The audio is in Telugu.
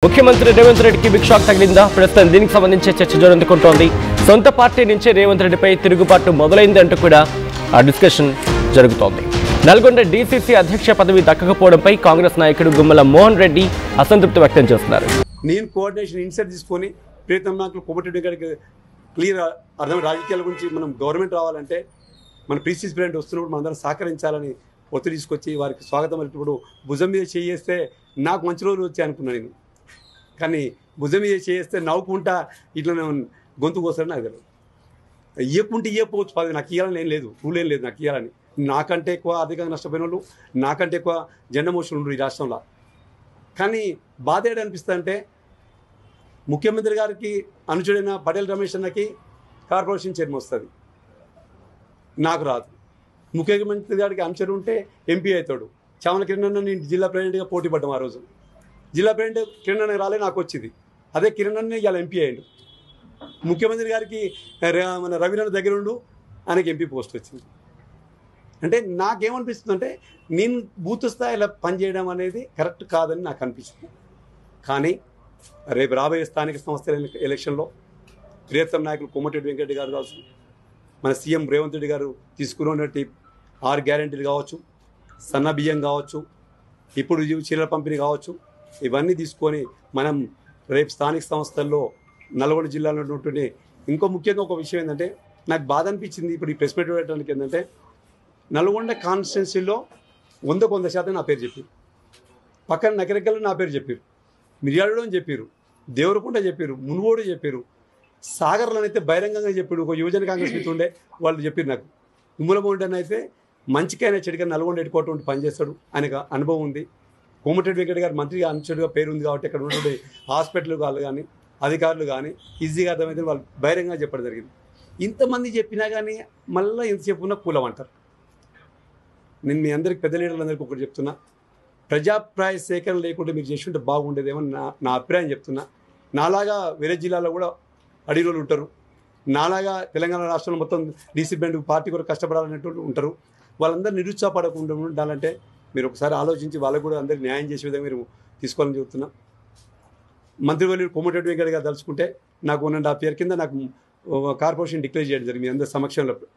ముఖ్యమంత్రి రేవంత్ రెడ్డికి బిగ్ షాక్ తగిలిందా? ప్రస్తుతం దీనికి సంబంధించి చర్చ జరుగుతోంది. సొంత పార్టీ నుంచే రేవంత్ రెడ్డిపై తిరుగుబాటు మొదలైంది అంటూ కూడా ఆ డిస్కషన్ జరుగుతోంది. నల్గొండ డీసీసీ అధ్యక్ష పదవి దక్కకపోవడంపై కాంగ్రెస్ నాయకుడు గుమ్మల మోహన్ రెడ్డి అసంతృప్తి వ్యక్తం చేస్తున్నారు. నేను కోఆర్డినేషన్ ఇన్సెట్ తీసుకొని ప్రీతం నాకు కోమటిరెడ్డి గారికి క్లియర్ అర్థం రాజకీయాల గురించి మనం గవర్నమెంట్ రావాలంటే మన ప్రీసీస్ ప్రెసిడెంట్ వస్తున్నప్పుడు మనందరం సహకరించాలని ఒత్తిడి తీసుకొచ్చి వారికి స్వాగతం అలిపినప్పుడు భుజం మీద చేస్తే నాకు మంచి రోజులు వచ్చాయి అనుకున్నాను నేను. కానీ భుజం మీద చేస్తే నవ్వుకుంటా ఇట్లా గొంతు కోసారని నాకు తెలియదు. ఇవ్వకుంటే ఇవ్వకపోవచ్చు పదవి, నాకు ఇవ్వాలని ఏం లేదు, రూల్ ఏం లేదు నాకు ఇవ్వాలని. నాకంటే ఎక్కువ ఆర్థికంగా నష్టపోయిన వాళ్ళు, నాకంటే ఎక్కువ జెండా మోషన్ ఉండరు ఈ రాష్ట్రంలో. కానీ బాధ ఏడనిపిస్తుంది అంటే ముఖ్యమంత్రి గారికి అనుచరుడైన పటేల్ రమేష్ అన్నకి కార్పొరేషన్ చైర్మన్ వస్తుంది, నాకు రాదు. ముఖ్యమంత్రి గారికి అనుచరు ఉంటే ఎంపీ అవుతాడు. చామల కిరణ్ అన్న నేను జిల్లా ప్రెసిడెంట్గా పోటీ పడ్డాం. ఆ రోజు జిల్లా ప్రెసిడెంట్ కిరణ్ అన్న రాలే, నాకు వచ్చింది. అదే కిరణ్ అన్న ఇవాళ ఎంపీ అయ్యాడు. ముఖ్యమంత్రి గారికి మన రవీంద్ర దగ్గర ఉండు ఆయనకి ఎంపీ పోస్ట్ వచ్చింది. అంటే నాకేమనిపిస్తుంది అంటే నేను బూత్ స్థాయిలో పనిచేయడం అనేది కరెక్ట్ కాదని నాకు అనిపిస్తుంది. కానీ రేపు రాబోయే స్థానిక సంస్థల ఎలక్షన్లో ప్రియతమ నాయకులు కోమటిరెడ్డి వెంకటరెడ్డి గారు కావచ్చు, మన సీఎం రేవంత్ రెడ్డి గారు తీసుకున్నటువంటి 6 గ్యారెంటీలు కావచ్చు, సన్న బియ్యం కావచ్చు, ఇప్పుడు చీరల పంపిణీ కావచ్చు, ఇవన్నీ తీసుకొని మనం రేపు స్థానిక సంస్థల్లో నల్గొండ జిల్లాలో ఉన్నటువంటి ఇంకో ముఖ్యంగా ఒక విషయం ఏంటంటే నాకు బాధ అనిపించింది. ఇప్పుడు ఈ ప్రెస్ మీట్ పెట్టడానికి ఏంటంటే నల్గొండ కాన్స్టిట్యున్సీలో 100% నా పేరు చెప్పారు, పక్కన నకరెక్కలు నా పేరు చెప్పారు, మిర్యాలలో అని చెప్పారు, దేవరకుంట చెప్పారు, మునుగోడు చెప్పారు, సాగర్లో అయితే బహిరంగంగా చెప్పాడు. ఒక యువజన కాంగ్రెస్ మిత్రులు ఉండే వాళ్ళు చెప్పారు నాకు. గుమ్మలమోహన్ అయితే మంచికైనా చెడుగా నల్గొండ ఎడుకోవటం పనిచేస్తాడు, ఆయనకు అనుభవం ఉంది. కోమటిరెడ్డి వెంకట గారు మంత్రిగా అనుచరుడుగా పేరు ఉంది కాబట్టి అక్కడ ఉన్నటువంటి హాస్పిటల్ వాళ్ళు కానీ అధికారులు కానీ ఈజీగా అర్థమైతే వాళ్ళు బహిరంగంగా చెప్పడం జరిగింది. ఇంతమంది చెప్పినా కానీ మళ్ళీ ఎంత చెప్పుకున్నా కూలం అంటారు. నేను మీ అందరికి పెద్ద లీడర్లందరికీ ఒకటి చెప్తున్నా, ప్రజాప్రాయ సేకరణ లేకుండా మీరు చేసి ఉంటే బాగుండేదేమో నా అభిప్రాయం చెప్తున్నా. నాలాగా వేరే జిల్లాలో కూడా అడిరోలు ఉంటారు, నాలాగా తెలంగాణ రాష్ట్రంలో మొత్తం డీసీబెంట్ పార్టీ కూడా కష్టపడాలనేటువంటి ఉంటారు. వాళ్ళందరూ నిరుత్సాహపడకుండా ఉండాలంటే మీరు ఒకసారి ఆలోచించి వాళ్ళకు కూడా అందరికీ న్యాయం చేసే విధంగా మీరు తీసుకోవాలని చెబుతున్నా. మంత్రివర్యులు కోమటిరెడ్డి వెంకట గారు తలుచుకుంటే నాకు 1.5 year కింద నాకు కార్పొరేషన్ డిక్లేర్ చేయడం జరిగింది మీ అందరి సమక్షంలో.